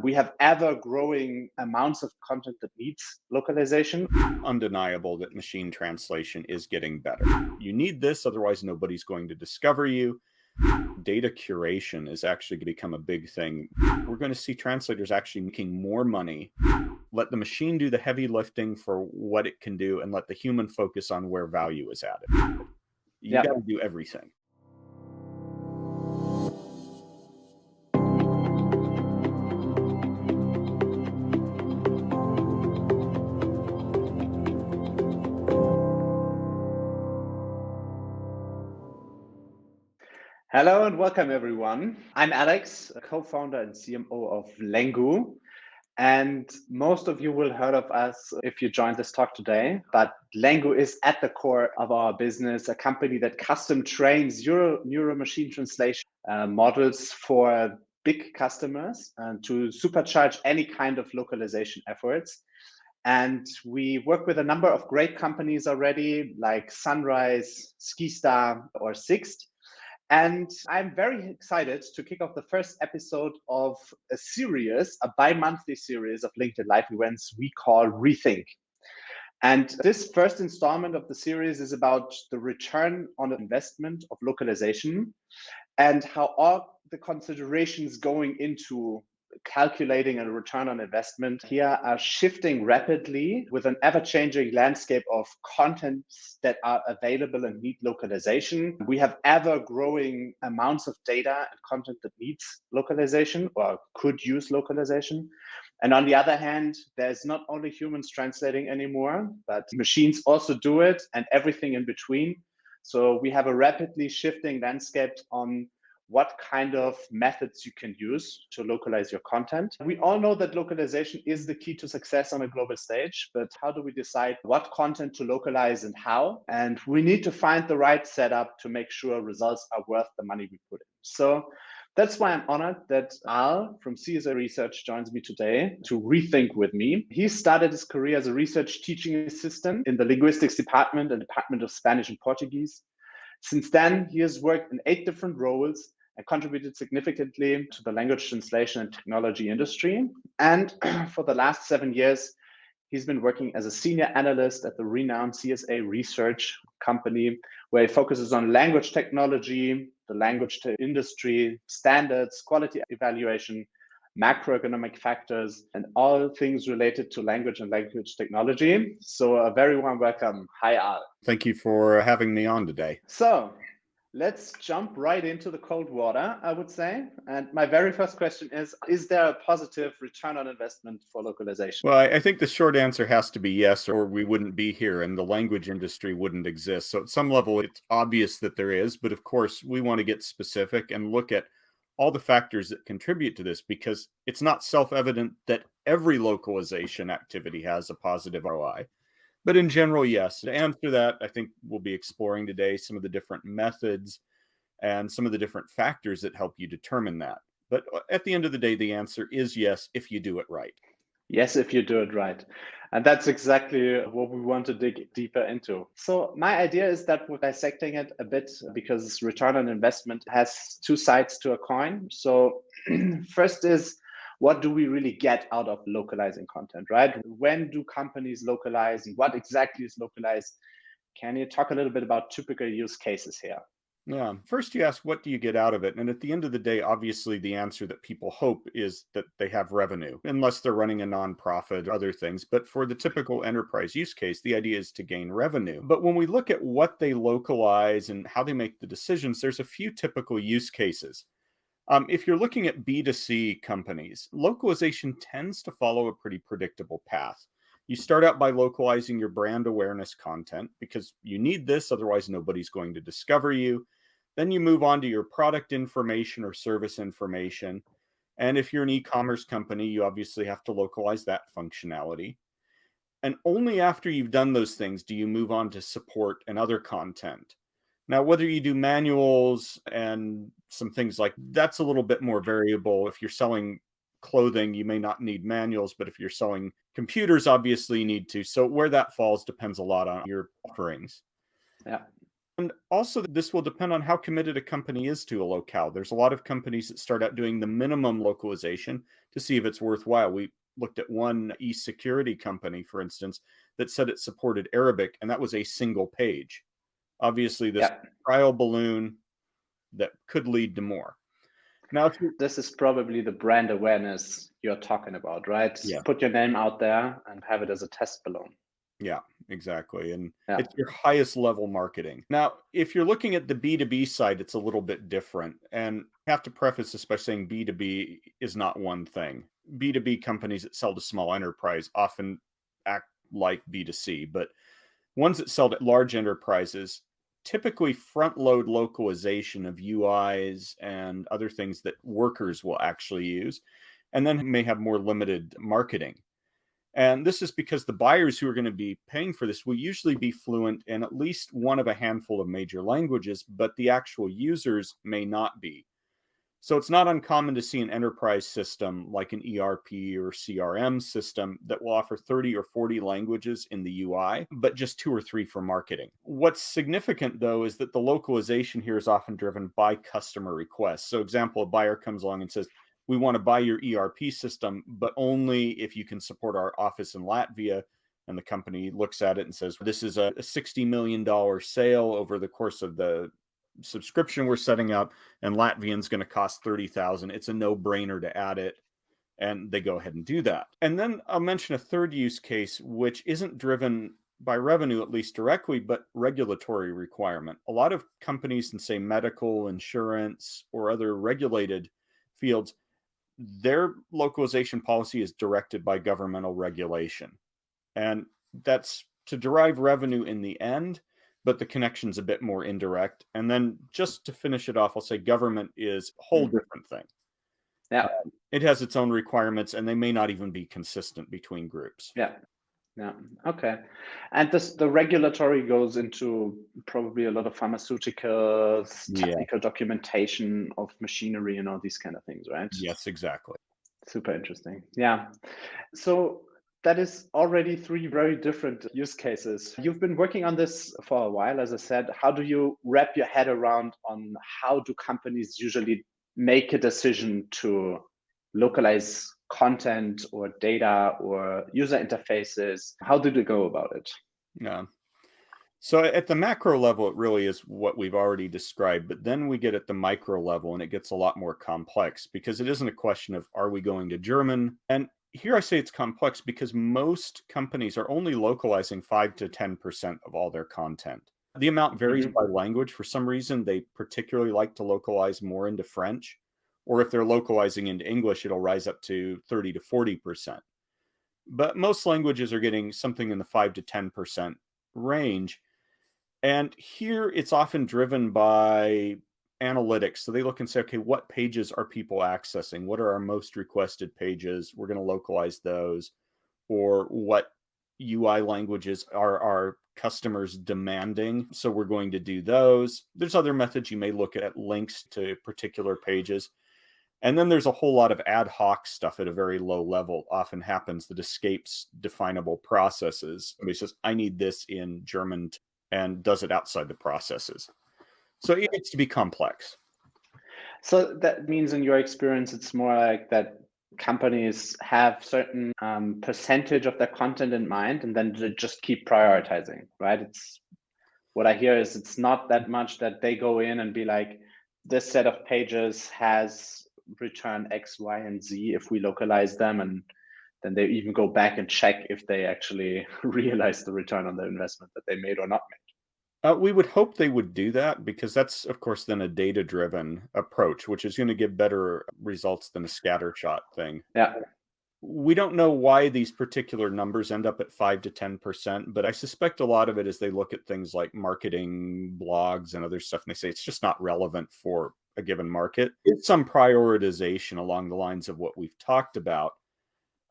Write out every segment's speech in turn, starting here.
We have ever growing amounts of content that needs localization. Undeniable that machine translation is getting better. You need this, otherwise nobody's going to discover you. Data curation is actually going to become a big thing. We're going to see translators actually making more money. Let the machine do the heavy lifting for what it can do and let the human focus on where value is added. You got to do everything. Hello and welcome everyone. I'm Alex, a co-founder and CMO of Lengoo. And most of you will heard of us if you joined this talk today. But Lengoo is at the core of our business, a company that custom trains neuro machine translation models for big customers and to supercharge any kind of localization efforts. And we work with a number of great companies already, like Sunrise, Skistar, or Sixt. And I'm very excited to kick off the first episode of a bi-monthly series of LinkedIn Live events we call Rethink. And this first installment of the series is about the return on investment of localization and how all the considerations going into calculating a return on investment here are shifting rapidly with an ever-changing landscape of contents that are available and need localization. We have ever-growing amounts of data and content that needs localization or could use localization. And on the other hand, there's not only humans translating anymore, but machines also do it and everything in between. So we have a rapidly shifting landscape on what kind of methods you can use to localize your content. We all know that localization is the key to success on a global stage, but how do we decide what content to localize and how? And we need to find the right setup to make sure results are worth the money we put in. So that's why I'm honored that Arle from CSA Research joins me today to rethink with me. He started his career as a research teaching assistant in the linguistics department and Department of Spanish and Portuguese. Since then, he has worked in 8 different roles and contributed significantly to the language translation and technology industry. And for the last 7 years, he's been working as a senior analyst at the renowned CSA research company, where he focuses on language technology, the language to industry, standards, quality evaluation, macroeconomic factors, and all things related to language and language technology. So a very warm welcome. Hi, Arle. Thank you for having me on today. So let's jump right into the cold water, I would say. And my very first question is there a positive return on investment for localization? Well, I think the short answer has to be yes, or we wouldn't be here and the language industry wouldn't exist. So at some level, it's obvious that there is, but of course, we want to get specific and look at all the factors that contribute to this, because it's not self-evident that every localization activity has a positive ROI. But in general, yes. To answer that, I think we'll be exploring today some of the different methods and some of the different factors that help you determine that. But at the end of the day, the answer is yes, if you do it right. Yes, if you do it right. And that's exactly what we want to dig deeper into. So my idea is that we're dissecting it a bit because return on investment has 2 sides to a coin. So first is, what do we really get out of localizing content, right? When do companies localize and what exactly is localized? Can you talk a little bit about typical use cases here? Yeah. First, you ask, what do you get out of it? And at the end of the day, obviously, the answer that people hope is that they have revenue, unless they're running a nonprofit or other things. But for the typical enterprise use case, the idea is to gain revenue. But when we look at what they localize and how they make the decisions, there's a few typical use cases. If you're looking at B2C companies, localization tends to follow a pretty predictable path. You start out by localizing your brand awareness content because you need this, otherwise nobody's going to discover you. Then you move on to your product information or service information. And if you're an e-commerce company, you obviously have to localize that functionality. And only after you've done those things do you move on to support and other content. Now, whether you do manuals and some things like that's a little bit more variable. If you're selling clothing, you may not need manuals, but if you're selling computers, obviously you need to. So where that falls depends a lot on your offerings. Yeah. And also, this will depend on how committed a company is to a locale. There's a lot of companies that start out doing the minimum localization to see if it's worthwhile. We looked at one e-security company, for instance, that said it supported Arabic, and that was a single page. Obviously, this Yeah. trial balloon that could lead to more. Now, if you This is probably the brand awareness you're talking about, right? yeah, Put your name out there and have it as a test balloon. yeah, exactly. And Yeah. it's your highest level marketing. Now, if you're looking at the B2B side, it's a little bit different. And I have to preface this by saying B2B is not one thing. B2B companies that sell to small enterprise often act like B2C, but ones that sell to large enterprises typically front load localization of UIs and other things that workers will actually use, and then may have more limited marketing. And this is because the buyers who are going to be paying for this will usually be fluent in at least one of a handful of major languages, but the actual users may not be. So it's not uncommon to see an enterprise system like an ERP or CRM system that will offer 30 or 40 languages in the UI, but just two or three for marketing. What's significant though is that the localization here is often driven by customer requests. So example, a buyer comes along and says, we want to buy your ERP system, but only if you can support our office in Latvia. And the company looks at it and says, this is a $60 million sale over the course of the subscription we're setting up, and Latvian's going to cost 30,000. It's a no-brainer to add it, and they go ahead and do that. And then I'll mention a third use case which isn't driven by revenue, at least directly, but regulatory requirement. A lot of companies in, say, medical, insurance, or other regulated fields, their localization policy is directed by governmental regulation. And that's to derive revenue in the end, but the connection's a bit more indirect. And then just to finish it off, I'll say government is a whole Mm. different thing. Yeah. It has its own requirements, and they may not even be consistent between groups. Yeah. Yeah. Okay. And the regulatory goes into probably a lot of pharmaceuticals, Yeah. technical documentation of machinery and all these kind of things, right? Yes, exactly. Super interesting. Yeah. So that is already three very different use cases. You've been working on this for a while, as I said. How do you wrap your head around on how do companies usually make a decision to localize content or data or user interfaces? How do they go about it? Yeah. So at the macro level, it really is what we've already described. But then we get at the micro level and it gets a lot more complex because it isn't a question of are we going to German? And here I say it's complex because most companies are only localizing 5 to 10% of all their content. The amount varies Mhm. by language. For some reason, they particularly like to localize more into French. Or if they're localizing into English, it'll rise up to 30 to 40%. But most languages are getting something in the 5 to 10% range. And here it's often driven by analytics. So they look and say, okay, what pages are people accessing? What are our most requested pages? We're going to localize those. Or what UI languages are our customers demanding? So we're going to do those. There's other methods you may look at links to particular pages. And then there's a whole lot of ad hoc stuff at a very low level often happens that escapes definable processes. Somebody says, I need this in German and does it outside the processes. So it gets to be complex. So that means, in your experience, it's more like that companies have certain percentage of their content in mind, and then they just keep prioritizing, right? It's what I hear is it's not that much that they go in and be like, this set of pages has return X, Y, and Z if we localize them, and then they even go back and check if they actually realize the return on their investment that they made or not made. We would hope they would do that because that's, of course, then a data driven approach, which is going to give better results than a scattershot thing. Yeah. We don't know why these particular numbers end up at 5 to 10%, but I suspect a lot of it is they look at things like marketing blogs and other stuff, and they say it's just not relevant for a given market. It's some prioritization along the lines of what we've talked about.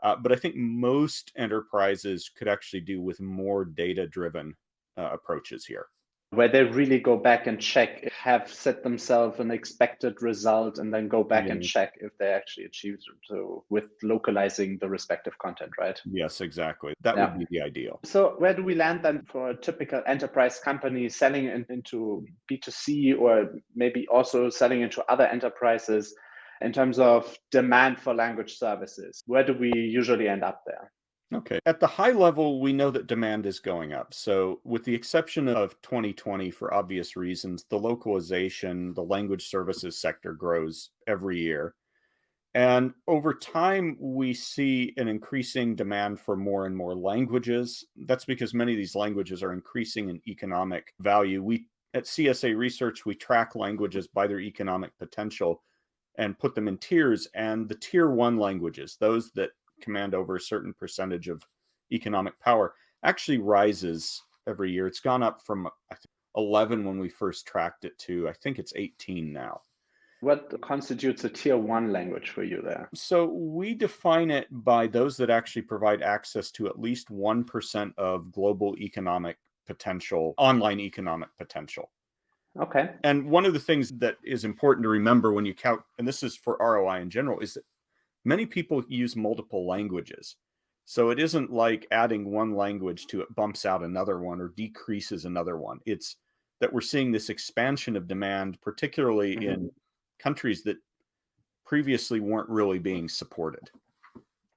But I think most enterprises could actually do with more data driven approaches here. where they really go back and check, have set themselves an expected result, and then go back and Yeah. check if they actually achieved it. So with localizing the respective content, right? Yes, exactly. That would Yeah. be the ideal. So where do we land then for a typical enterprise company selling into B2C, or maybe also selling into other enterprises in terms of demand for language services? Where do we usually end up there? Okay. At the high level, we know that demand is going up. So, with the exception of 2020, for obvious reasons, the localization, the language services sector grows every year. And over time, we see an increasing demand for more and more languages. That's because many of these languages are increasing in economic value. We at CSA Research, we track languages by their economic potential and put them in tiers. And the tier one languages, those that command over a certain percentage of economic power, actually rises every year. It's gone up from I think 11 when we first tracked it to I think it's 18 now. What constitutes a tier one language for you there? So we define it by those that actually provide access to at least 1% of global economic potential, online economic potential. Okay. And one of the things that is important to remember when you count, and this is for ROI in general, is that many people use multiple languages. So it isn't like adding one language to it bumps out another one or decreases another one. It's that we're seeing this expansion of demand, particularly in countries that previously weren't really being supported.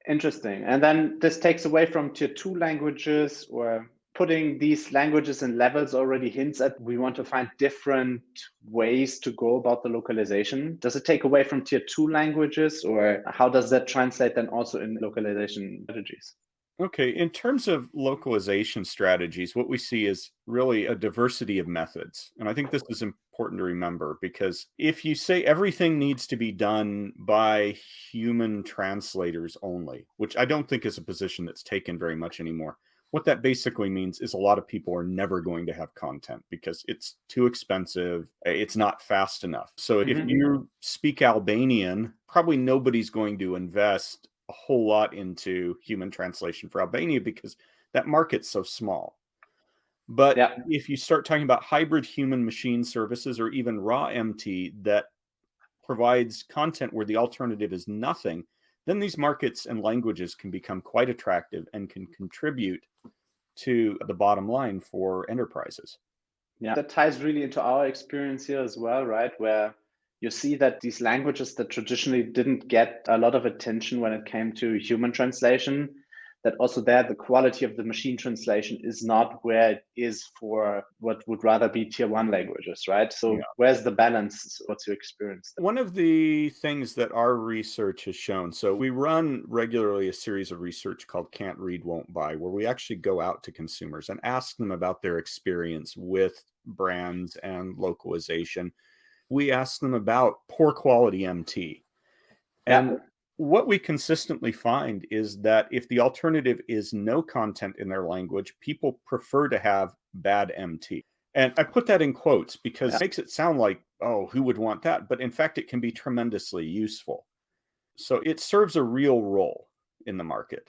Interesting. And then this takes away from tier two languages, or putting these languages in levels already hints at we want to find different ways to go about the localization. Does it take away from tier two languages, or how does that translate then also in localization strategies? Okay, in terms of localization strategies, what we see is really a diversity of methods. And I think this is important to remember because if you say everything needs to be done by human translators only, which I don't think is a position that's taken very much anymore, what that basically means is a lot of people are never going to have content because it's too expensive, it's not fast enough. So if you speak Albanian, probably nobody's going to invest a whole lot into human translation for Albania because that market's so small. But Yeah. if you start talking about hybrid human machine services or even raw MT that provides content where the alternative is nothing, then these markets and languages can become quite attractive and can contribute to the bottom line for enterprises. Yeah, that ties really into our experience here as well, right? Where you see that these languages that traditionally didn't get a lot of attention when it came to human translation, that also there the quality of the machine translation is not where it is for what would rather be tier one languages, right? Yeah. So where's the balance? What's your experience One of the things that our research has shown, so we run regularly a series of research called Can't Read, Won't Buy, where we actually go out to consumers and ask them about their experience with brands and localization. We ask them about poor quality MT. there? And what we consistently find is that if the alternative is no content in their language, people prefer to have bad MT. And I put that in quotes because it makes it sound like, oh, who would want that? But in fact, it can be tremendously useful. So it serves a real role in the market.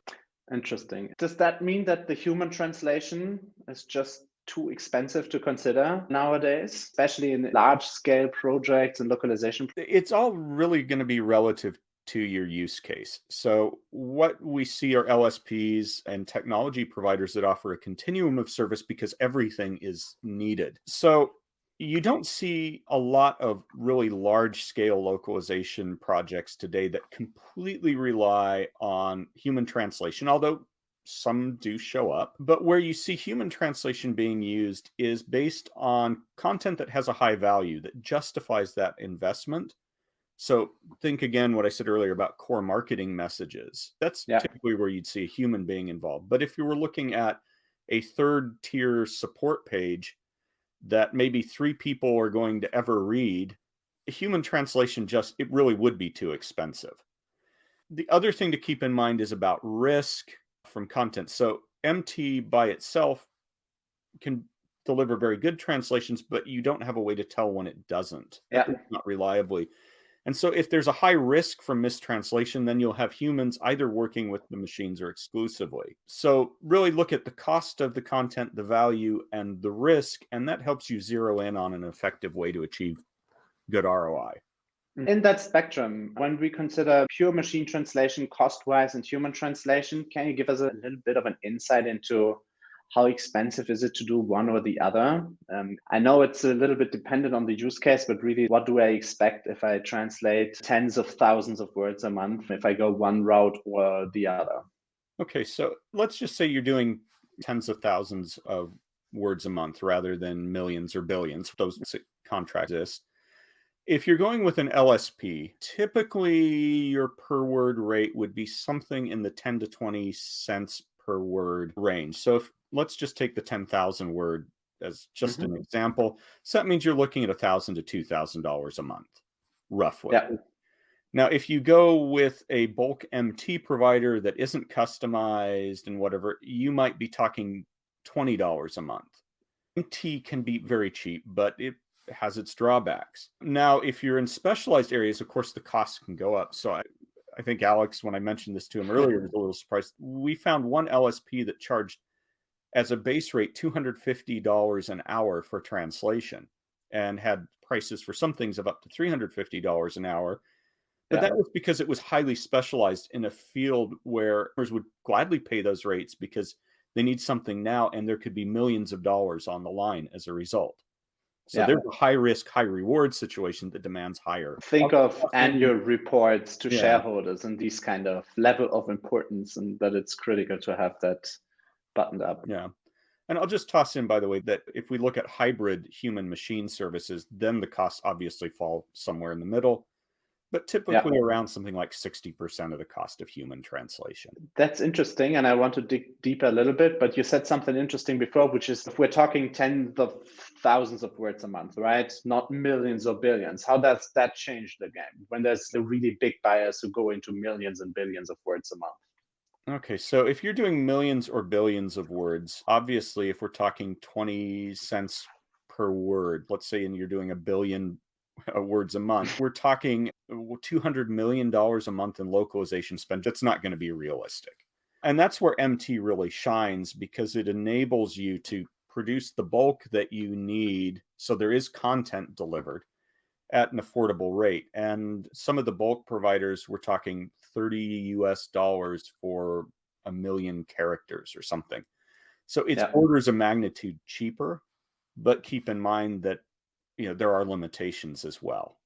Interesting. Does that mean that the human translation is just too expensive to consider nowadays, especially in large scale projects and localization? It's all really going to be relative to your use case. So, what we see are LSPs and technology providers that offer a continuum of service because everything is needed. So, you don't see a lot of really large scale localization projects today that completely rely on human translation, although some do show up. But where you see human translation being used is based on content that has a high value that justifies that investment. So think again what I said earlier about core marketing messages. That's Yeah. typically where you'd see a human being involved. But if you were looking at a third tier support page that maybe three people are going to ever read, a human translation just, it really would be too expensive. The other thing to keep in mind is about risk from content. So MT by itself can deliver very good translations, but you don't have a way to tell when it doesn't, at Yeah. least not reliably. And so if there's a high risk from mistranslation, then you'll have humans either working with the machines or exclusively. So really look at the cost of the content, the value, and the risk, and that helps you zero in on an effective way to achieve good ROI. In that spectrum, when we consider pure machine translation cost-wise and human translation, can you give us a little bit of an insight into how expensive is it to do one or the other? I know it's a little bit dependent on the use case, but really, what do I expect if I translate tens of thousands of words a month, if I go one route or the other? Okay, so let's just say you're doing tens of thousands of words a month rather than millions or billions. Those contracts exist. If you're going with an LSP, typically your per word rate would be something in the 10 to 20 cents per word range. So if let's just take the 10,000 word as just an example. So that means you're looking at $1,000 to $2,000 a month, roughly. Yeah. Now, if you go with a bulk MT provider that isn't customized and whatever, you might be talking $20 a month. MT can be very cheap, but it has its drawbacks. Now, if you're in specialized areas, of course, the costs can go up. So I think Alex, when I mentioned this to him earlier, was a little surprised. We found one LSP that charged as a base rate $250 an hour for translation and had prices for some things of up to $350 an hour. But that was because it was highly specialized in a field where customers would gladly pay those rates because they need something now, and there could be millions of dollars on the line as a result. So there's a high risk, high reward situation that demands higher. Think of annual reports to shareholders and these kind of level of importance, and that it's critical to have that buttoned up. Yeah. And I'll just toss in, by the way, that if we look at hybrid human machine services, then the costs obviously fall somewhere in the middle, but typically around something like 60% of the cost of human translation. That's interesting. And I want to dig deeper a little bit, but you said something interesting before, which is if we're talking tens of thousands of words a month, right? Not millions or billions. How does that change the game when there's the really big buyers who go into millions and billions of words a month? Okay, so if you're doing millions or billions of words, obviously, if we're talking 20 cents per word, let's say, and you're doing a billion words a month, we're talking $200 million a month in localization spend. That's not going to be realistic. And that's where MT really shines because it enables you to produce the bulk that you need. So there is content delivered at an affordable rate. And some of the bulk providers, we're talking $30 for a million characters or something. So it's orders of magnitude cheaper, but keep in mind that there are limitations as well.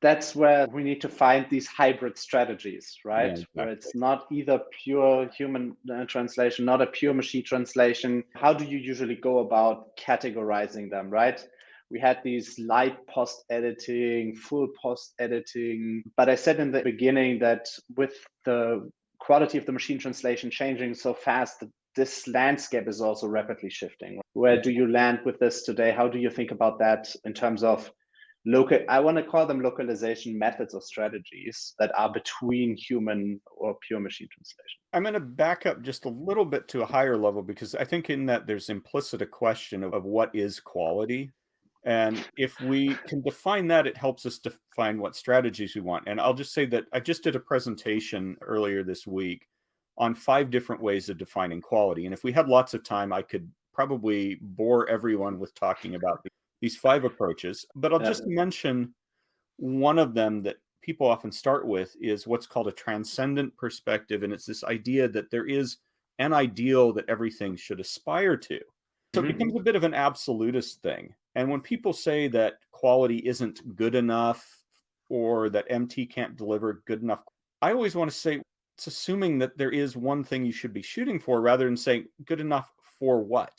That's where we need to find these hybrid strategies, right? Yeah, exactly. Where it's not either pure human translation, not a pure machine translation. How do you usually go about categorizing them, right? We had these light post editing, full post editing. But I said in the beginning that with the quality of the machine translation changing so fast, this landscape is also rapidly shifting. Where do you land with this today? How do you think about that in terms of I want to call them localization methods or strategies that are between human or pure machine translation? I'm going to back up just a little bit to a higher level because I think in that there's implicit a question of what is quality. And if we can define that, it helps us define what strategies we want. And I'll just say that I just did a presentation earlier this week on 5 different ways of defining quality. And if we had lots of time, I could probably bore everyone with talking about these 5 approaches. But I'll just mention one of them that people often start with is what's called a transcendent perspective. And it's this idea that there is an ideal that everything should aspire to. So it becomes a bit of an absolutist thing. And when people say that quality isn't good enough or that MT can't deliver good enough, I always want to say it's assuming that there is one thing you should be shooting for rather than saying good enough for what.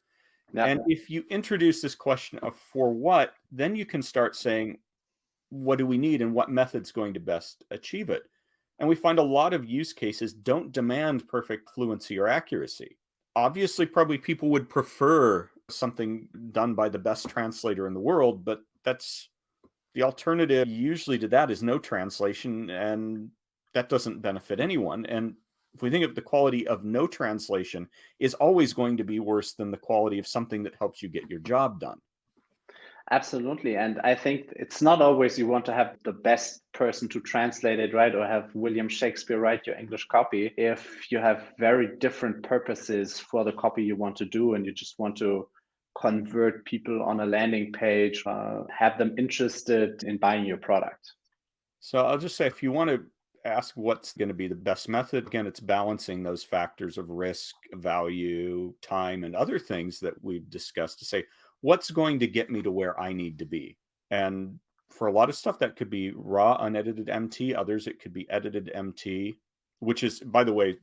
And if you introduce this question of for what, then you can start saying, what do we need and what method's going to best achieve it? And we find a lot of use cases don't demand perfect fluency or accuracy. Obviously, probably people would prefer something done by the best translator in the world, but that's the alternative usually to that is no translation, and that doesn't benefit anyone. And if we think of the quality of no translation is always going to be worse than the quality of something that helps you get your job done. Absolutely. And I think it's not always you want to have the best person to translate it, right? Or have William Shakespeare write your English copy. If you have very different purposes for the copy you want to do, and you just want to convert people on a landing page, have them interested in buying your product. So I'll just say if you want to ask what's going to be the best method, again, it's balancing those factors of risk, value, time, and other things that we've discussed to say, what's going to get me to where I need to be? And for a lot of stuff, that could be raw, unedited MT. Others, it could be edited MT, which is, by the way,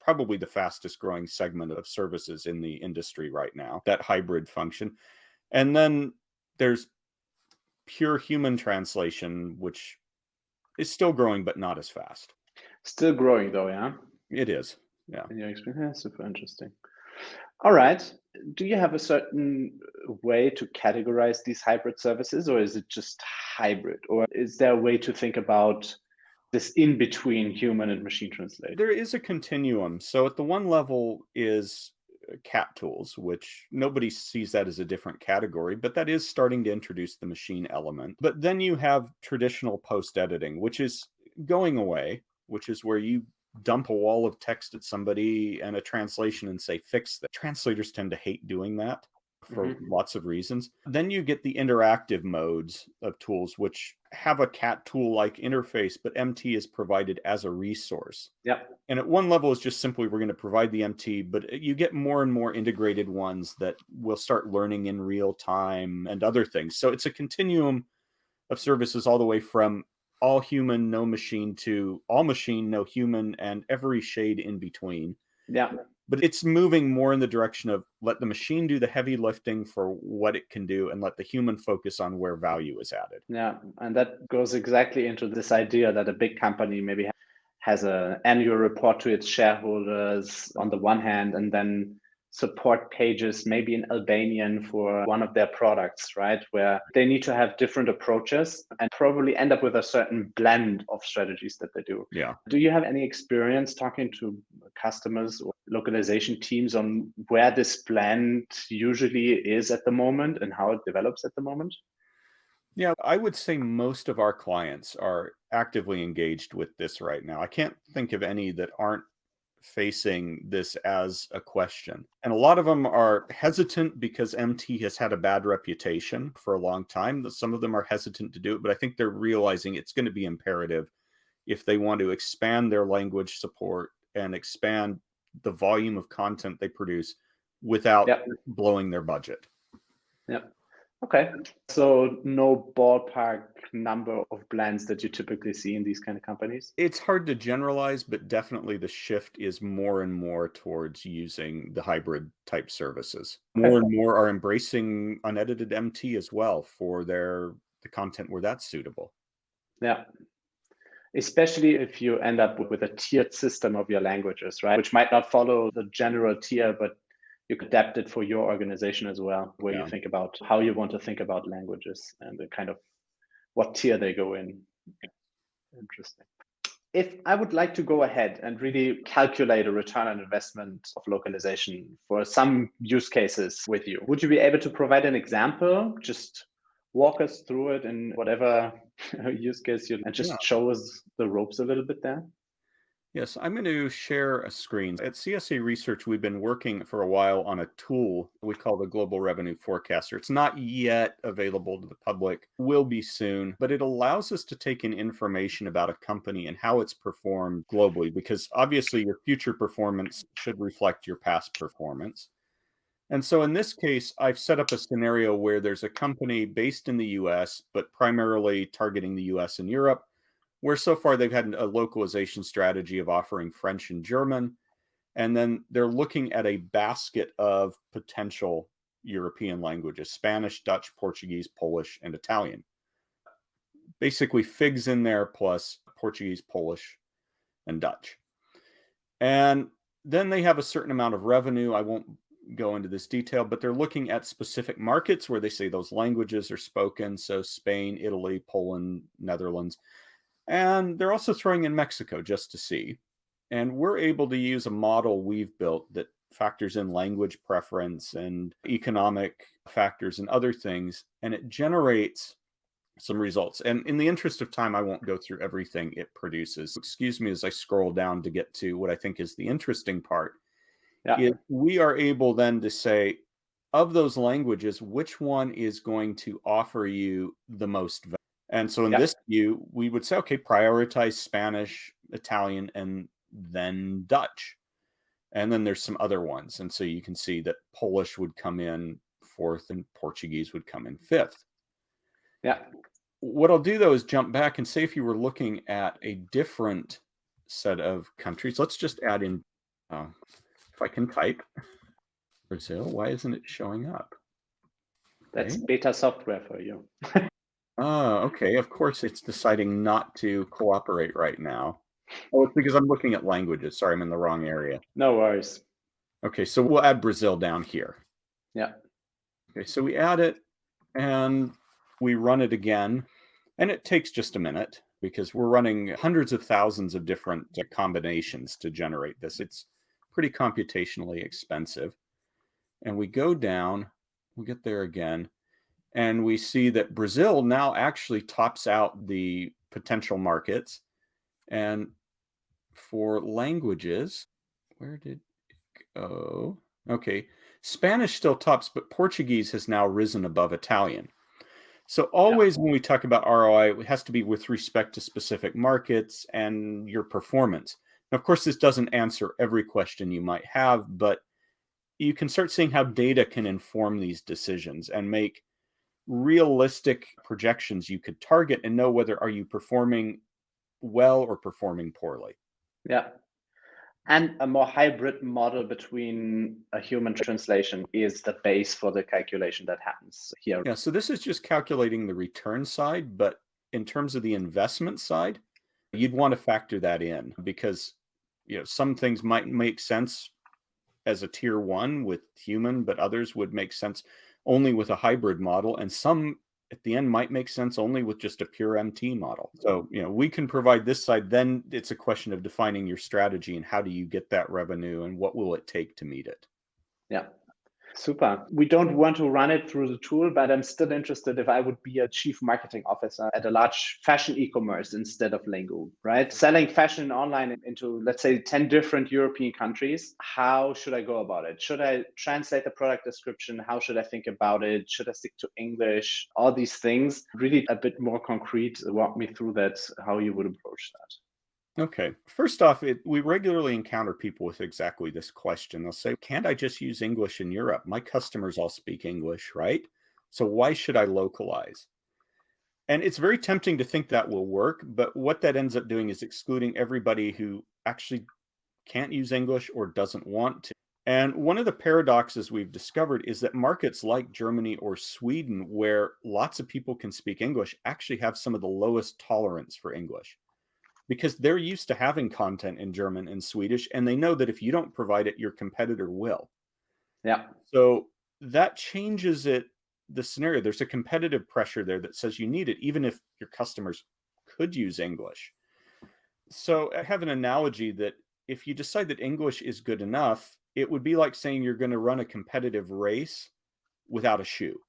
probably the fastest growing segment of services in the industry right now, that hybrid function. And then there's pure human translation, which is still growing, but not as fast. Still growing though, yeah? It is. Yeah. In your experience? Yeah, super interesting. All right. Do you have a certain way to categorize these hybrid services, or is it just hybrid? Or is there a way to think about this in between human and machine translation? There is a continuum. So at the one level is cat tools, which nobody sees that as a different category, but that is starting to introduce the machine element. But then you have traditional post editing, which is going away, which is where you dump a wall of text at somebody and a translation and say, fix that. Translators tend to hate doing that for lots of reasons. Then you get the interactive modes of tools, which have a cat tool like interface, but MT is provided as a resource. Yeah. And at one level is just simply we're going to provide the MT, but you get more and more integrated ones that will start learning in real time and other things. So it's a continuum of services all the way from all human, no machine to all machine, no human, and every shade in between. Yeah. But it's moving more in the direction of let the machine do the heavy lifting for what it can do and let the human focus on where value is added. Yeah. And that goes exactly into this idea that a big company maybe has an annual report to its shareholders on the one hand, and then support pages, maybe in Albanian for one of their products, right? Where they need to have different approaches and probably end up with a certain blend of strategies that they do. Yeah. Do you have any experience talking to customers or localization teams on where this blend usually is at the moment and how it develops at the moment? Yeah, I would say most of our clients are actively engaged with this right now. I can't think of any that aren't facing this as a question. And a lot of them are hesitant because MT has had a bad reputation for a long time. Some of them are hesitant to do it, but I think they're realizing it's going to be imperative if they want to expand their language support and expand the volume of content they produce without blowing their budget. Yeah. Okay. So no ballpark number of blends that you typically see in these kind of companies? It's hard to generalize, but definitely the shift is more and more towards using the hybrid type services. More and more are embracing unedited MT as well for the content where that's suitable. Yeah. Especially if you end up with a tiered system of your languages, right? Which might not follow the general tier, but you could adapt it for your organization as well, where you think about how you want to think about languages and the kind of what tier they go in. Interesting. If I would like to go ahead and really calculate a return on investment of localization for some use cases with you, would you be able to provide an example? Just walk us through it in whatever use case you and just show us the ropes a little bit there. Yes, I'm going to share a screen. At CSA Research, we've been working for a while on a tool we call the Global Revenue Forecaster. It's not yet available to the public, will be soon, but it allows us to take in information about a company and how it's performed globally, because obviously your future performance should reflect your past performance. And so in this case, I've set up a scenario where there's a company based in the US, but primarily targeting the US and Europe, where so far they've had a localization strategy of offering French and German. And then they're looking at a basket of potential European languages: Spanish, Dutch, Portuguese, Polish, and Italian. Basically, figs in there plus Portuguese, Polish, and Dutch. And then they have a certain amount of revenue. I won't go into this detail, but they're looking at specific markets where they say those languages are spoken. So Spain, Italy, Poland, Netherlands. And they're also throwing in Mexico just to see. And we're able to use a model we've built that factors in language preference and economic factors and other things, and it generates some results. And in the interest of time, I won't go through everything it produces. Excuse me as I scroll down to get to what I think is the interesting part. Yeah. We are able then to say, of those languages, which one is going to offer you the most value? And so in this view, we would say, okay, prioritize Spanish, Italian, and then Dutch. And then there's some other ones. And so you can see that Polish would come in fourth and Portuguese would come in fifth. Yeah. What I'll do, though, is jump back and say if you were looking at a different set of countries, let's just add in, if I can type, Brazil, why isn't it showing up? That's beta software for you. Oh, okay. Of course, it's deciding not to cooperate right now. Oh, it's because I'm looking at languages. Sorry, I'm in the wrong area. No worries. Okay, so we'll add Brazil down here. Yeah. Okay, so we add it and we run it again. And it takes just a minute because we're running hundreds of thousands of different combinations to generate this. It's pretty computationally expensive. And we go down, we get there again, and we see that Brazil now actually tops out the potential markets. And for languages, where did it go? Okay, Spanish still tops, but Portuguese has now risen above Italian. So always when we talk about ROI, it has to be with respect to specific markets and your performance. Now, of course, this doesn't answer every question you might have, but you can start seeing how data can inform these decisions and make realistic projections you could target and know whether are you performing well or performing poorly. Yeah. And a more hybrid model between a human translation is the base for the calculation that happens here. Yeah, so this is just calculating the return side, but in terms of the investment side, you'd want to factor that in because some things might make sense as a tier one with human, but others would make sense only with a hybrid model, and some at the end might make sense only with just a pure MT model. So, we can provide this side. Then it's a question of defining your strategy and how do you get that revenue and what will it take to meet it. Yeah. Super. We don't want to run it through the tool, but I'm still interested if I would be a chief marketing officer at a large fashion e-commerce instead of Lengoo, right? Selling fashion online into, let's say, 10 different European countries. How should I go about it? Should I translate the product description? How should I think about it? Should I stick to English? All these things, really a bit more concrete. Walk me through that, how you would approach that. Okay. First off, we regularly encounter people with exactly this question. They'll say, can't I just use English in Europe? My customers all speak English, right? So why should I localize? And it's very tempting to think that will work, but what that ends up doing is excluding everybody who actually can't use English or doesn't want to. And one of the paradoxes we've discovered is that markets like Germany or Sweden, where lots of people can speak English, actually have some of the lowest tolerance for English, because they're used to having content in German and Swedish, and they know that if you don't provide it, your competitor will. Yeah. So that changes the scenario. There's a competitive pressure there that says you need it, even if your customers could use English. So I have an analogy that if you decide that English is good enough, it would be like saying you're going to run a competitive race without a shoe.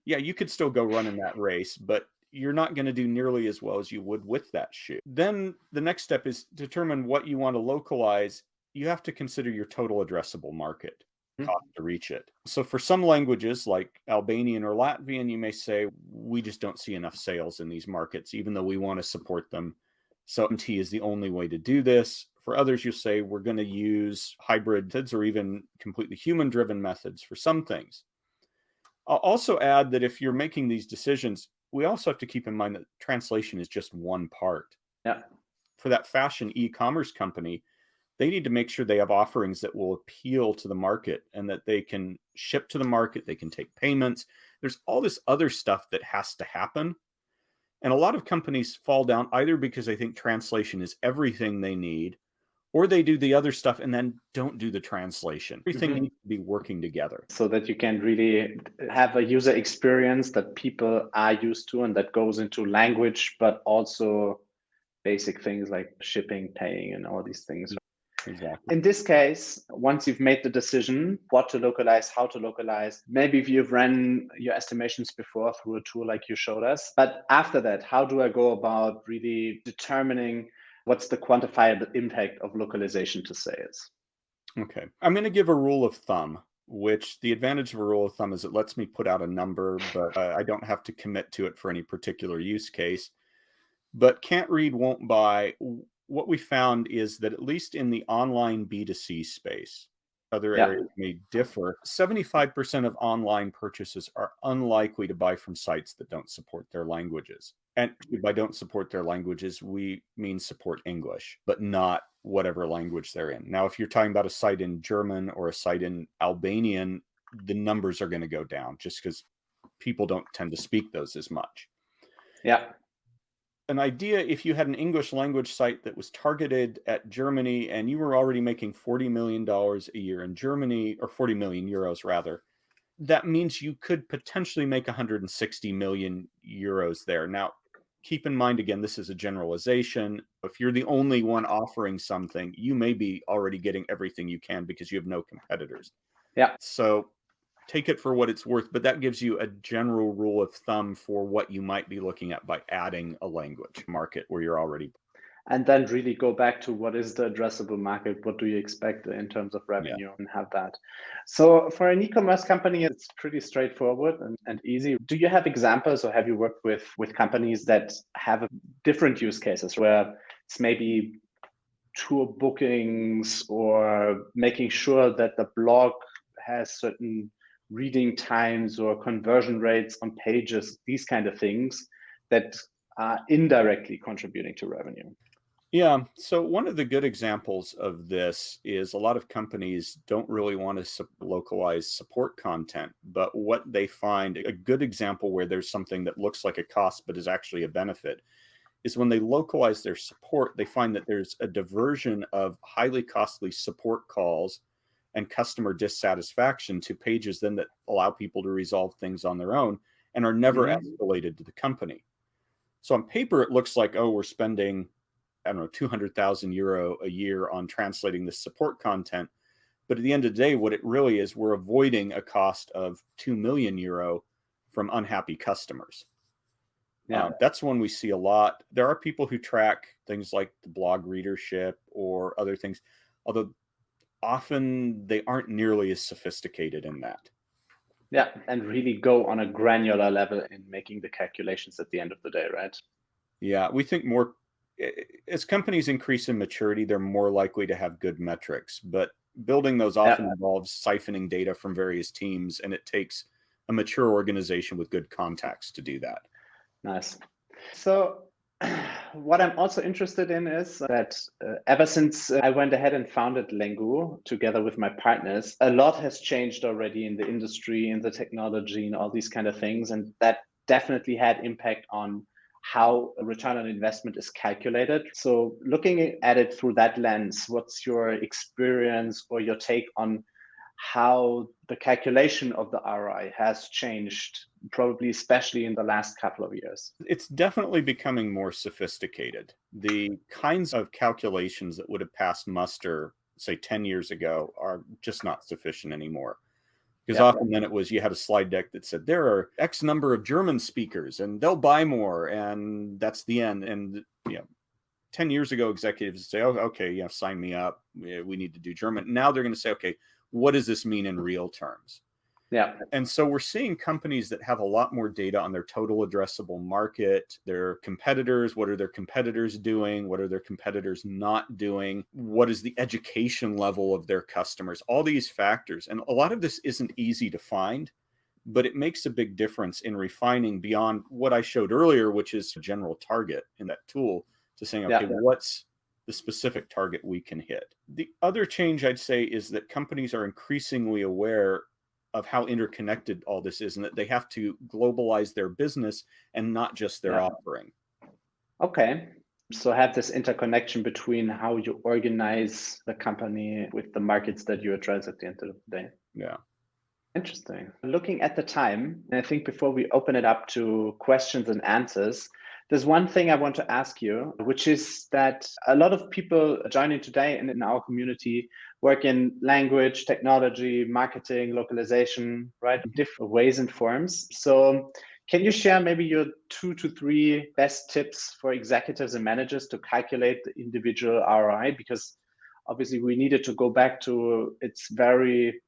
Yeah, you could still go run in that race, but you're not going to do nearly as well as you would with that shoe. Then the next step is determine what you want to localize. You have to consider your total addressable market cost to reach it. So for some languages like Albanian or Latvian, you may say, we just don't see enough sales in these markets, even though we want to support them. So MT is the only way to do this. For others, you say, we're going to use hybrid methods or even completely human-driven methods for some things. I'll also add that if you're making these decisions, we also have to keep in mind that translation is just one part. Yeah. For that fashion e-commerce company, they need to make sure they have offerings that will appeal to the market and that they can ship to the market, they can take payments. There's all this other stuff that has to happen. And a lot of companies fall down either because they think translation is everything they need, or they do the other stuff and then don't do the translation. Everything needs to be working together. So that you can really have a user experience that people are used to and that goes into language, but also basic things like shipping, paying, and all these things. Exactly. In this case, once you've made the decision what to localize, how to localize, maybe if you've ran your estimations before through a tool like you showed us, but after that, how do I go about really determining what's the quantifiable impact of localization to sales? Okay. I'm going to give a rule of thumb, which the advantage of a rule of thumb is it lets me put out a number, but I don't have to commit to it for any particular use case. But can't read, won't buy. What we found is that at least in the online B2C space, other Yeah, areas may differ. 75% of online purchases are unlikely to buy from sites that don't support their languages. And by don't support their languages, we mean support English, but not whatever language they're in. Now, if you're talking about a site in German or a site in Albanian, the numbers are going to go down just because people don't tend to speak those as much. yeah, An idea, if you had an English language site that was targeted at Germany and you were already making $40 million a year in Germany, or 40 million euros rather, that means you could potentially make 160 million euros there. Now, keep in mind, again, this is a generalization. If you're the only one offering something, you may be already getting everything you can because you have no competitors. yeah. So take it for what it's worth, but that gives you a general rule of thumb for what you might be looking at by adding a language market where you're already. And then really go back to what is the addressable market? What do you expect in terms of Yeah. revenue and have that? So for an e-commerce company, it's pretty straightforward and easy. Do you have examples or have you worked with companies that have different use cases where it's maybe tour bookings or making sure that the blog has certain reading times or conversion rates on pages, these kind of things that are indirectly contributing to revenue? Yeah. So one of the good examples of this is a lot of companies don't really want to localize support content, but what they find a good example where there's something that looks like a cost but is actually a benefit is when they localize their support, they find that there's a diversion of highly costly support calls and customer dissatisfaction to pages then that allow people to resolve things on their own and are never escalated to the company. So on paper, it looks like, oh, we're spending, I don't know, 200,000 euro a year on translating this support content. But at the end of the day, what it really is, we're avoiding a cost of 2 million euro from unhappy customers. Yeah. That's one we see a lot. There are people who track things like the blog readership or other things, although often they aren't nearly as sophisticated in that. Yeah. And really go on a granular level in making the calculations at the end of the day, right? Yeah, we think more as companies increase in maturity, they're more likely to have good metrics, but building those often involves siphoning data from various teams, and it takes a mature organization with good contacts to do that. Nice. So, what I'm also interested in is that ever since I went ahead and founded Lengoo together with my partners, a lot has changed already in the industry, in the technology, and all these kind of things. And that definitely had impact on how a return on investment is calculated. So, looking at it through that lens, what's your experience or your take on how the calculation of the ROI has changed, probably especially in the last couple of years? It's definitely becoming more sophisticated. The kinds of calculations that would have passed muster, say 10 years ago, are just not sufficient anymore. Because often then it was you had a slide deck that said there are X number of German speakers and they'll buy more, and that's the end. And 10 years ago, executives would say, oh, okay, yeah, sign me up. We need to do German. Now they're going to say, okay, what does this mean in real terms? Yeah. And so we're seeing companies that have a lot more data on their total addressable market, their competitors, what are their competitors doing? What are their competitors not doing? What is the education level of their customers? All these factors. And a lot of this isn't easy to find, but it makes a big difference in refining beyond what I showed earlier, which is a general target in that tool, to saying, okay, what's the specific target we can hit? The other change I'd say is that companies are increasingly aware of how interconnected all this is and that they have to globalize their business and not just their offering. Okay. So have this interconnection between how you organize the company with the markets that you address at the end of the day. Yeah. Interesting. Looking at the time, I think before we open it up to questions and answers, There's one thing I want to ask you, which is that a lot of people joining today and in our community work in language, technology, marketing, localization, right? Different ways and forms. So can you share maybe your 2 to 3 best tips for executives and managers to calculate the individual ROI? Because obviously we needed to go back to it's very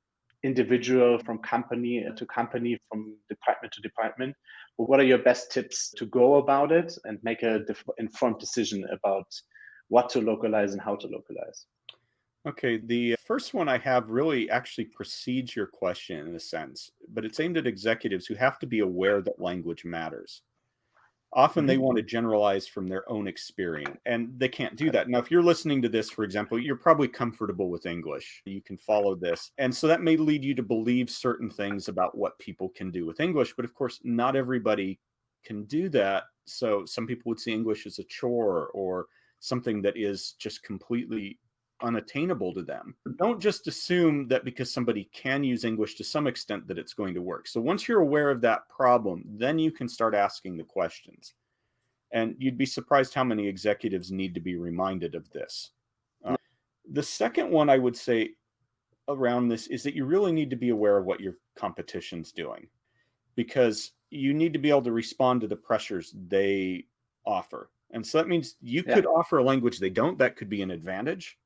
individual from company to company, from department to department. But what are your best tips to go about it and make a informed decision about what to localize and how to localize? Okay, the first one I have really actually precedes your question in a sense, but it's aimed at executives who have to be aware that language matters. Often they Mhm. want to generalize from their own experience, and they can't do that. Now, if you're listening to this, for example, you're probably comfortable with English. You can follow this. And so that may lead you to believe certain things about what people can do with English. But of course, not everybody can do that. So some people would see English as a chore or something that is just completely unattainable to them. Don't just assume that because somebody can use English to some extent that it's going to work. So once you're aware of that problem, then you can start asking the questions. And you'd be surprised how many executives need to be reminded of this. The second one I would say around this is that you really need to be aware of what your competition's doing, because you need to be able to respond to the pressures they offer. And so that means you Yeah. could offer a language they don't. That could be an advantage.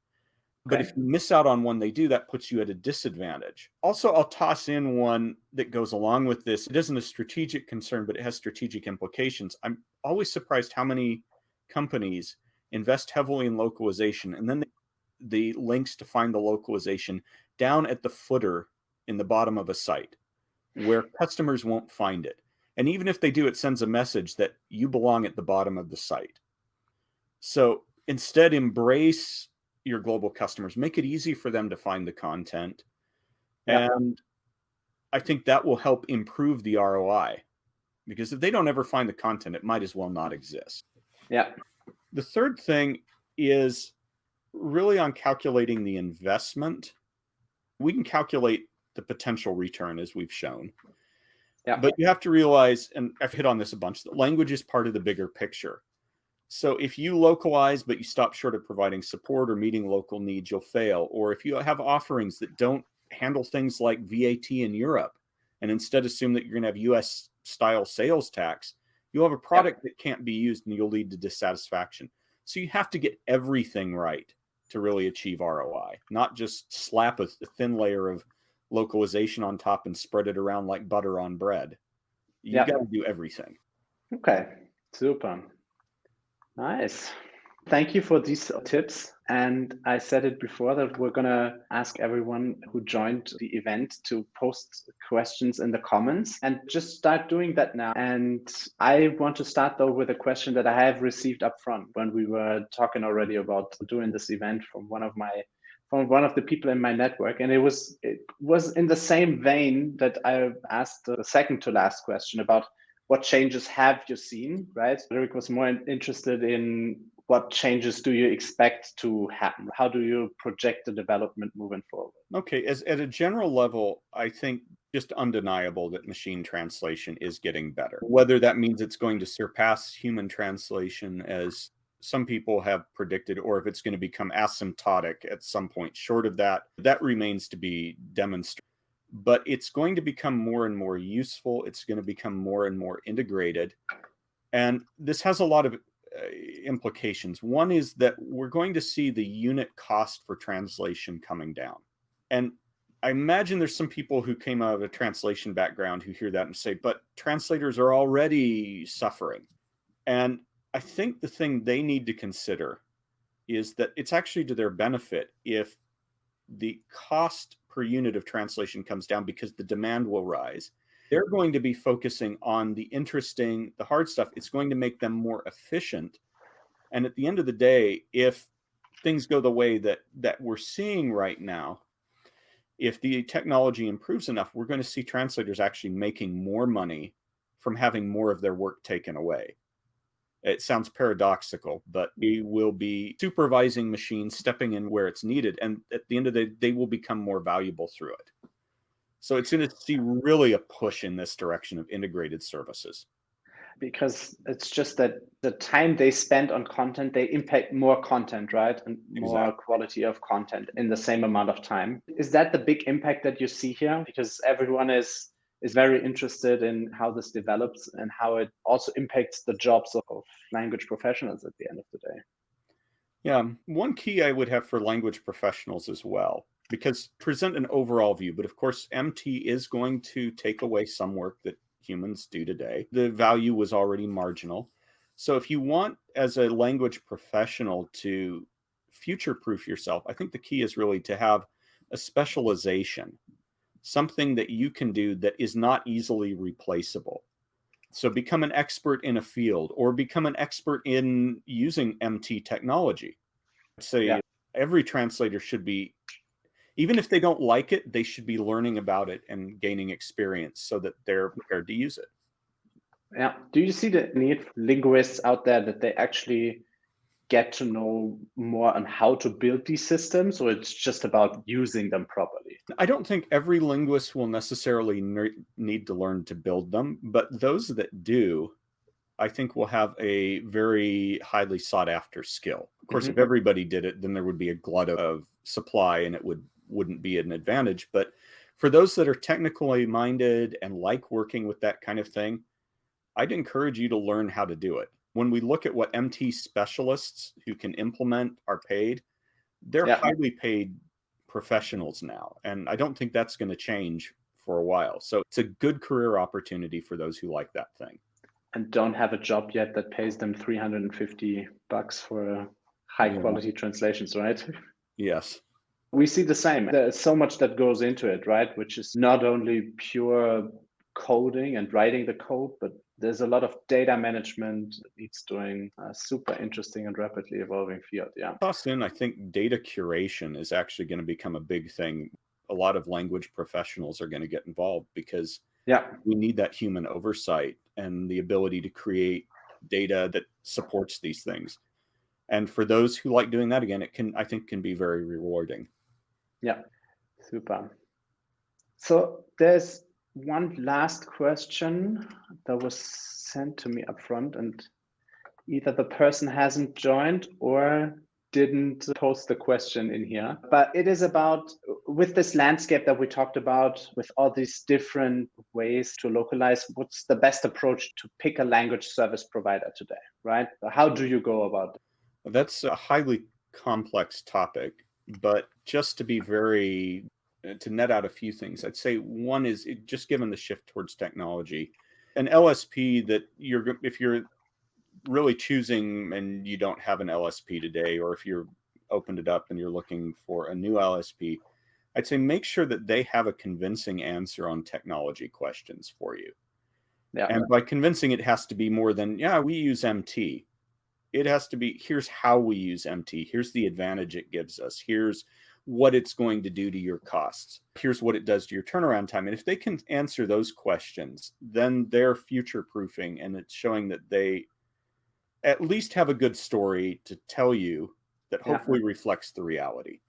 But if Okay. you miss out on one they do, that puts you at a disadvantage. Also, I'll toss in one that goes along with this. It isn't a strategic concern, but it has strategic implications. I'm always surprised how many companies invest heavily in localization, and then the links to find the localization down at the footer in the bottom of a site where customers won't find it. And even if they do, it sends a message that you belong at the bottom of the site. So instead, embrace your global customers, make it easy for them to find the content. Yeah. And I think that will help improve the ROI, because if they don't ever find the content, it might as well not exist. Yeah. The third thing is really on calculating the investment. We can calculate the potential return as we've shown, Yeah. but you have to realize, and I've hit on this a bunch, that language is part of the bigger picture. So if you localize, but you stop short of providing support or meeting local needs, you'll fail. Or if you have offerings that don't handle things like VAT in Europe, and instead assume that you're going to have US style sales tax, you'll have a Yeah. product that can't be used and you'll lead to dissatisfaction. So you have to get everything right to really achieve ROI, not just slap a thin layer of localization on top and spread it around like butter on bread. You Yeah. got to do everything. Okay. Super. Nice. Thank you for these tips. And I said it before that we're going to ask everyone who joined the event to post questions in the comments and just start doing that now. And I want to start though with a question that I have received up front when we were talking already about doing this event from one of the people in my network. And it was in the same vein that I asked the second to last question about what changes have you seen, right? Eric was more interested in what changes do you expect to happen? How do you project the development moving forward? Okay, as at a general level, I think just undeniable that machine translation is getting better. Whether that means it's going to surpass human translation, as some people have predicted, or if it's going to become asymptotic at some point short of that, that remains to be demonstrated. But it's going to become more and more useful. It's going to become more and more integrated. And this has a lot of implications. One is that we're going to see the unit cost for translation coming down. And I imagine there's some people who came out of a translation background who hear that and say, but translators are already suffering. And I think the thing they need to consider is that it's actually to their benefit if the cost per unit of translation comes down, because the demand will rise. They're going to be focusing on the interesting, the hard stuff. It's going to make them more efficient. And at the end of the day, if things go the way that we're seeing right now, if the technology improves enough, we're going to see translators actually making more money from having more of their work taken away. It sounds paradoxical, but we will be supervising machines, stepping in where it's needed. And at the end of the day, they will become more valuable through it. So it's going to see really a push in this direction of integrated services. because it's just that the time they spend on content, they impact more content, right? And more Exactly. quality of content in the same amount of time. Is that the big impact that you see here? Because everyone is very interested in how this develops and how it also impacts the jobs of language professionals at the end of the day. Yeah, one key I would have for language professionals as well, because present an overall view, but of course, MT is going to take away some work that humans do today. The value was already marginal. So if you want, as a language professional, to future proof yourself, I think the key is really to have a specialization, something that you can do that is not easily replaceable. So become an expert in a field or become an expert in using MT technology. I'd Yeah. say every translator should be, even if they don't like it, they should be learning about it and gaining experience so that they're prepared to use it. Yeah. Do you see the need for linguists out there that they actually get to know more on how to build these systems, or it's just about using them properly? I don't think every linguist will necessarily need to learn to build them, but those that do, I think will have a very highly sought after skill. Of course, if Hmm. everybody did it, then there would be a glut of supply and it wouldn't be an advantage. But for those that are technically minded and like working with that kind of thing, I'd encourage you to learn how to do it. When we look at what MT specialists who can implement are paid, they're Yeah. highly paid professionals now. And I don't think that's going to change for a while. So it's a good career opportunity for those who like that thing. And don't have a job yet that pays them $350 for high Yeah. quality translations, right? Yes. We see the same. There's so much that goes into it, right? Which is not only pure coding and writing the code, but there's a lot of data management that needs doing. A super interesting and rapidly evolving field. Yeah. Toss in, I think data curation is actually going to become a big thing. A lot of language professionals are going to get involved because Yeah. we need that human oversight and the ability to create data that supports these things. And for those who like doing that, again, I think, can be very rewarding. Yeah. Super. So there's one last question that was sent to me up front, and either the person hasn't joined or didn't post the question in here. But it is about, with this landscape that we talked about, with all these different ways to localize, what's the best approach to pick a language service provider today, right? How do you go about it? That's a highly complex topic, but just to be very to net out a few things, I'd say one is just given the shift towards technology, an LSP that if you're really choosing and you don't have an LSP today, or if you're opened it up and you're looking for a new LSP, I'd say make sure that they have a convincing answer on technology questions for you. Yeah. And by convincing, it has to be more than, yeah, we use MT. It has to be, here's how we use MT. Here's the advantage it gives us. Here's what it's going to do to your costs. Here's what it does to your turnaround time. And if they can answer those questions, then they're future proofing, and it's showing that they at least have a good story to tell you that Yeah. hopefully reflects the reality.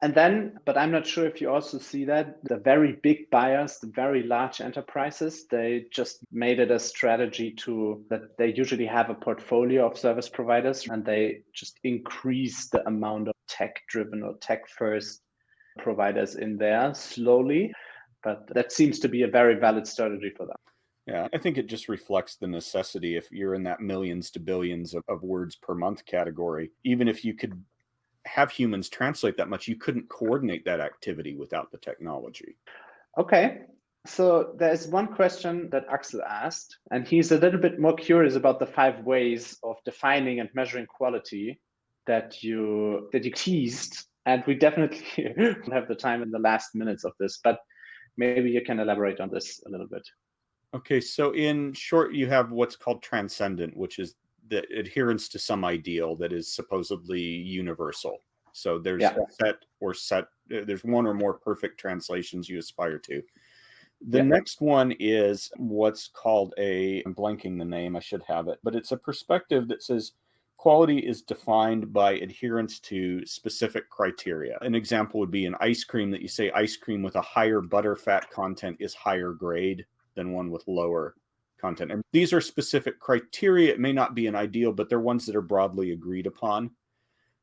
And then, but I'm not sure if you also see that the very big buyers, the very large enterprises, they just made it a strategy to that they usually have a portfolio of service providers and they just increase the amount of tech driven or tech first providers in there slowly. But that seems to be a very valid strategy for them. Yeah, I think it just reflects the necessity. If you're in that millions to billions of words per month category, even if you could have humans translate that much, you couldn't coordinate that activity without the technology. Okay. So there's one question that Axel asked, and he's a little bit more curious about the 5 ways of defining and measuring quality that you teased. And we definitely don't have the time in the last minutes of this, but maybe you can elaborate on this a little bit. Okay, so in short, you have what's called transcendent, which is the adherence to some ideal that is supposedly universal. So there's there's one or more perfect translations you aspire to. The next one is what's called I'm blanking the name, I should have it, but it's a perspective that says quality is defined by adherence to specific criteria. An example would be an ice cream that you say ice cream with a higher butterfat content is higher grade than one with lower. content. And these are specific criteria. It may not be an ideal, but they're ones that are broadly agreed upon.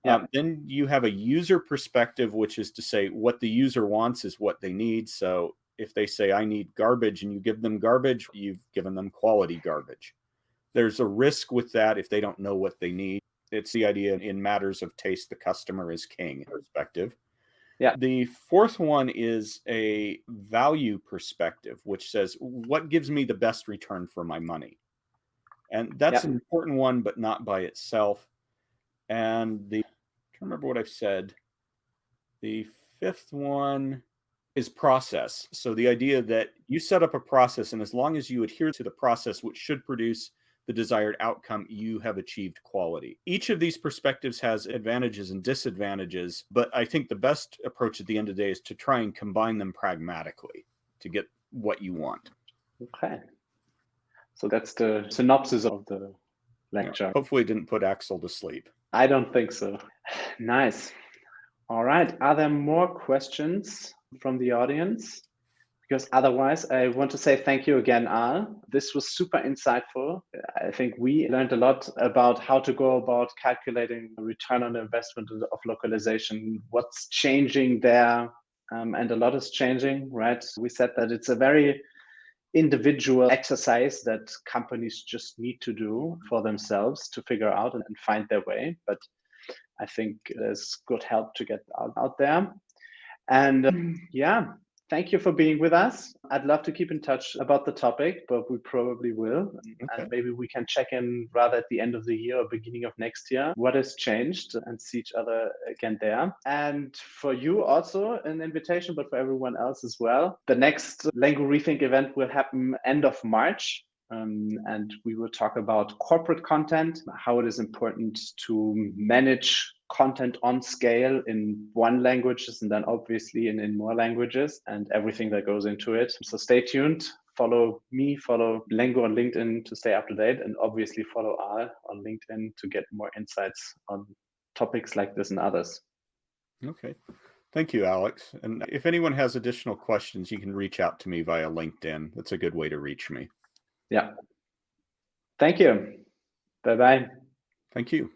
Yeah. Then you have a user perspective, which is to say what the user wants is what they need. So if they say, I need garbage, and you give them garbage, you've given them quality garbage. There's a risk with that if they don't know what they need. It's the idea in matters of taste, the customer is king perspective. Yeah. The fourth one is a value perspective, which says, what gives me the best return for my money? And that's an important one, but not by itself. And I can't remember what I've said. The fifth one is process. So the idea that you set up a process, and as long as you adhere to the process, which should produce the desired outcome, you have achieved quality. Each of these perspectives has advantages and disadvantages, but I think the best approach at the end of the day is to try and combine them pragmatically to get what you want. Okay. So that's the synopsis of the lecture. Yeah. Hopefully it didn't put Axel to sleep. I don't think so. Nice. All right. Are there more questions from the audience? Because otherwise, I want to say thank you again, Arle. This was super insightful. I think we learned a lot about how to go about calculating the return on investment of localization, what's changing there, and a lot is changing, right? We said that it's a very individual exercise that companies just need to do for themselves to figure out and find their way. But I think there's good help to get out there. And yeah, thank you for being with us. I'd love to keep in touch about the topic, but we probably will. Okay. And maybe we can check in rather at the end of the year or beginning of next year, what has changed, and see each other again there. And for you also an invitation, but for everyone else as well. The next Lengoo Rethink event will happen end of March. And we will talk about corporate content, how it is important to manage content on scale in one language and then obviously in more languages and everything that goes into it. So stay tuned. Follow me, follow Lengoo on LinkedIn to stay up to date, and obviously follow Arle on LinkedIn to get more insights on topics like this and others. Okay. Thank you, Alex. And if anyone has additional questions, you can reach out to me via LinkedIn. That's a good way to reach me. Yeah. Thank you. Bye-bye. Thank you.